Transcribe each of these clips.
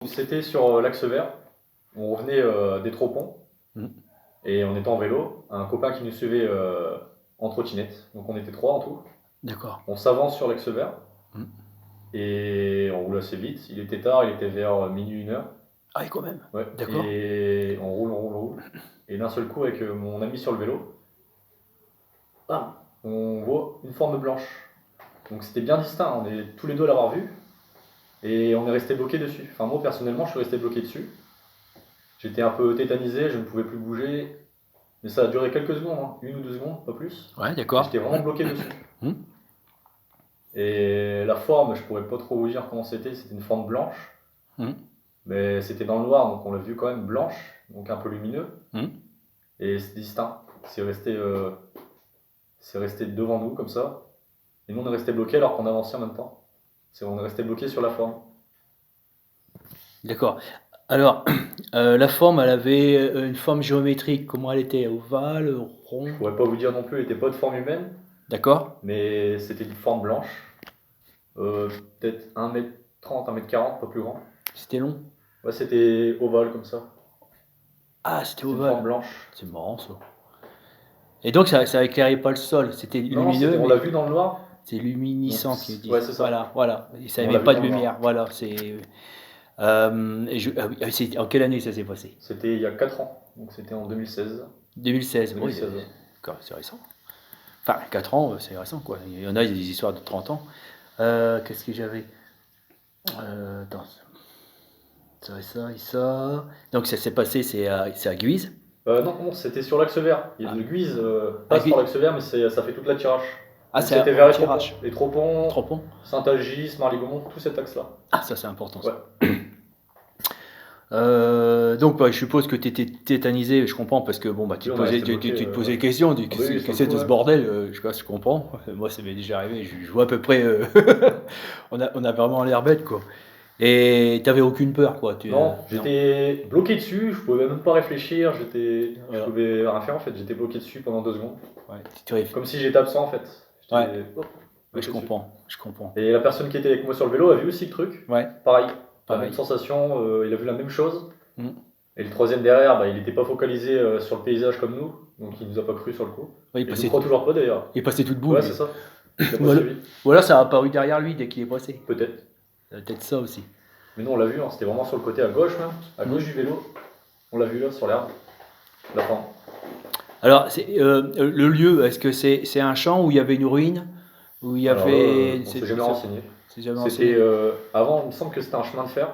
C'était sur l'axe vert. On revenait des Tropons Mmh. et on était en vélo. Un copain qui nous suivait en trottinette. Donc on était trois en tout. D'accord. On s'avance sur l'axe vert Mmh. et on roule assez vite. Il était tard, il était vers minuit, 1h. Ah oui, quand même. Ouais. D'accord. Et on roule, on roule, on roule. Et d'un seul coup, avec mon ami sur le vélo, bam, on voit une forme blanche. Donc c'était bien distinct. On est tous les deux à l'avoir vu. Et on est resté bloqué dessus. Enfin, moi personnellement, je suis resté bloqué dessus. J'étais un peu tétanisé, je ne pouvais plus bouger. Mais ça a duré quelques secondes, hein. 1 ou 2 secondes, pas plus. Ouais, Et d'accord. j'étais vraiment bloqué dessus. Mmh. Et la forme, je pourrais pas trop vous dire comment c'était. C'était une forme blanche. Mmh. Mais c'était dans le noir, donc on l'a vu quand même blanche, donc un peu lumineux. Mmh. Et c'est distinct. C'est resté devant nous comme ça. Et nous on est resté bloqué alors qu'on avançait en même temps. On est resté bloqué sur la forme. D'accord. Alors, la forme, elle avait une forme géométrique. Comment elle était? Ovale, Je ronde? pourrais pas vous dire non plus, elle était pas de forme humaine, D'accord. mais c'était une forme blanche. Peut-être 1m30, 1m40, pas plus grand. C'était long? Ouais, c'était ovale comme ça. Ah, c'était C'était une forme ovale. blanche. C'est marrant ça. Et donc ça éclairait pas le sol. C'était Non, lumineux, on mais l'a vu dans le noir. c'est luminescent Donc, qu'ils disent. ouais, c'est ça. Voilà, voilà. Et ça On émet l'a vu pas dans de le noir. lumière. Voilà. Ah oui, en quelle année ça s'est passé? C'était il y a 4 ans. Donc c'était en 2016. 2016. Oui, 2016. d'accord, c'est récent. Enfin, 4 ans, c'est récent quoi. Il y en a des histoires de 30 ans. Qu'est-ce que j'avais? Attends, ça et ça et ça. Donc ça s'est passé, c'est à Guise. Non, c'était sur l'axe vert. Ah. Le Guise Ah, passe par l'axe vert, mais ça fait toute la Tirage. Ah, Donc c'est c'était un vers les tirage. Tropons. Les Tropons, Tropon. Saint-Algis, Marly-Gaumont, tout cet axe-là. Ah, ça c'est important. Ça. Ouais. Donc bah, je suppose que tu étais tétanisé, je comprends, parce que bon, bah, tu Oui, te on est posais, resté bloqué, tu te posais des questions, oui, qu'est-ce sur que le c'est coup, de ce ouais. bordel, je comprends. Moi ça m'est déjà arrivé, je vois à peu près, on a vraiment l'air bête quoi. Et t'avais aucune peur quoi. Non, Non. j'étais bloqué dessus, je pouvais même pas réfléchir, je Voilà. pouvais rien faire en fait, j'étais bloqué dessus pendant 2 secondes. Ouais, tu Comme si j'étais absent en fait. J'étais, Ouais. hop, Ouais, bloqué je dessus. comprends, je comprends. Et la personne qui était avec moi sur le vélo a vu aussi le truc. Ouais, Pareil, la pareil. même sensation, il a vu la même chose. Mm. Et le troisième derrière, bah, il n'était pas focalisé sur le paysage comme nous, donc il nous a pas cru sur le coup. Ouais, Et il nous croit toujours pas d'ailleurs. il passait tout debout. Ouais, Lui. c'est ça. Il a pas Voilà. suivi. Voilà, ça a apparu derrière lui dès qu'il est passé. Peut-être. Peut-être ça aussi. Mais nous on l'a vu, hein, c'était vraiment sur le côté à gauche même, à gauche du vélo. On l'a vu là sur l'herbe. La forme. Alors, le lieu, est-ce que c'est un champ où il y avait une ruine? Où il y Alors là, avait. on s'est jamais renseigné. C'est jamais C'était renseigné. avant, il me semble que c'était un chemin de fer.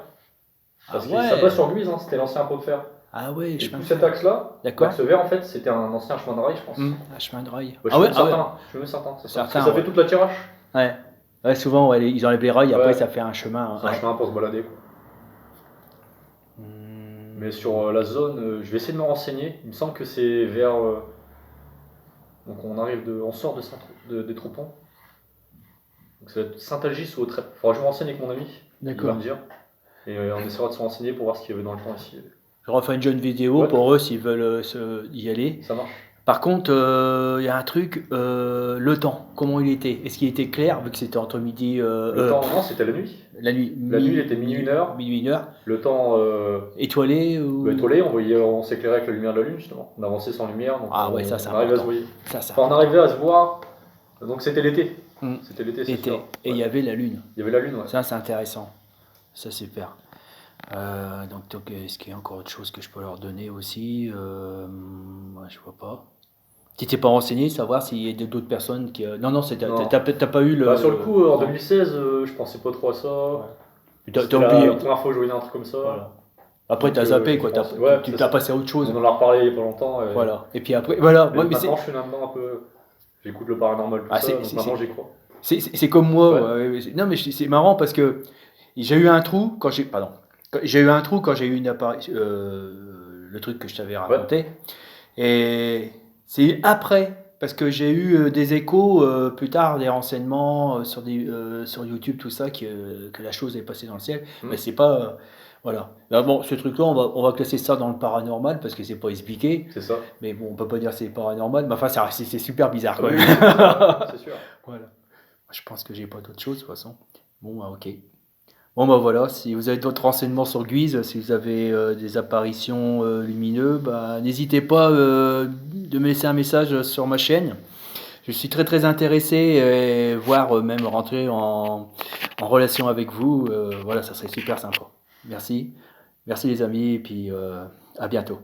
Parce Ah que ouais. ça passe sur Guise, hein, c'était l'ancien pot de fer. Ah ouais, Et chemin tout de cet fer. axe-là, D'accord. l'axe vert en fait, c'était un ancien chemin de rail, je pense. Un chemin de rail. Ouais, je Ah suis ouais, même ah ouais. certain. Je suis même certain, c'est ça. Parce que Certain, ça fait toute la Tirage. Ouais. Ouais, souvent, ouais, ils enlèvent les rails, après Ouais. ça fait un chemin. C'est un chemin pour se balader, quoi. Mais sur la zone, je vais essayer de me renseigner. Il me semble que c'est vers. Donc on sort des Tropons. Donc ça va être Saint-Algis ou Autrep. Faudra que je me renseigne avec mon ami. Il va D'accord. me dire. Et on essaiera de se renseigner pour voir ce qu'il y avait dans le temps ici. Je refais une jeune vidéo Ouais. pour eux s'ils veulent y aller. Ça marche. Par contre, il y a un truc, le temps, comment il était? Est-ce qu'il était clair, vu que c'était entre midi. Le temps, non, c'était la nuit. La nuit. La nuit, il était minuit, 1h. Minuit, 1h. Le temps Étoilé ou. étoilé, on s'éclairait avec la lumière de la lune justement. On avançait sans lumière, donc Ah ouais, ça, c'est on arrivait à se important. voir. Ça, c'est Enfin, on arrivait à se voir. Donc c'était l'été. Mm. C'était l'été, c'est Été. sûr. Et il y avait la lune. Il y avait la lune, ouais. Ça, c'est intéressant. Ça, super. Donc, est-ce qu'il y a encore autre chose que je peux leur donner aussi? Ouais, je vois pas. Tu t'es pas renseigné, savoir s'il y a d'autres personnes qui. Non, Non. t'as pas eu le. Bah, sur le coup, en non. 2016, je pensais pas trop à ça. T'as C'était oublié. la première fois que je voyais un truc comme ça. Voilà. Après, Donc, t'as zappé, quoi. je pense- ouais, Tu c'est t'as ça. passé à autre chose. On en a reparlé il y a pas longtemps. Et, Voilà. Et puis après, voilà. et Ouais, mais maintenant, je suis là-dedans un peu. J'écoute le paranormal, tout Ah, ça. Donc maintenant, j'y crois. c'est comme moi. Ouais. Non, mais c'est marrant parce que j'ai eu un trou quand j'ai. Pardon. J'ai eu un trou quand j'ai eu une apparition. Le truc que je t'avais raconté. Et c'est après. Parce que j'ai eu des échos plus tard, des renseignements sur YouTube, tout ça, que la chose est passée dans le ciel. Mais c'est pas. Voilà. Là, bon, ce truc-là, on va classer ça dans le paranormal parce que c'est pas expliqué. C'est ça. Mais bon, on peut pas dire que c'est paranormal. Mais enfin, c'est super bizarre quand Oui, même. c'est sûr. Voilà. Je pense que j'ai pas d'autre chose de toute façon. Bon, ok. Bon, bah voilà, si vous avez d'autres renseignements sur Guise, si vous avez des apparitions lumineuses, bah, n'hésitez pas de me laisser un message sur ma chaîne. Je suis très très intéressé et voire même rentrer en relation avec vous. Voilà, ça serait super sympa. Merci. Merci les amis et puis à bientôt.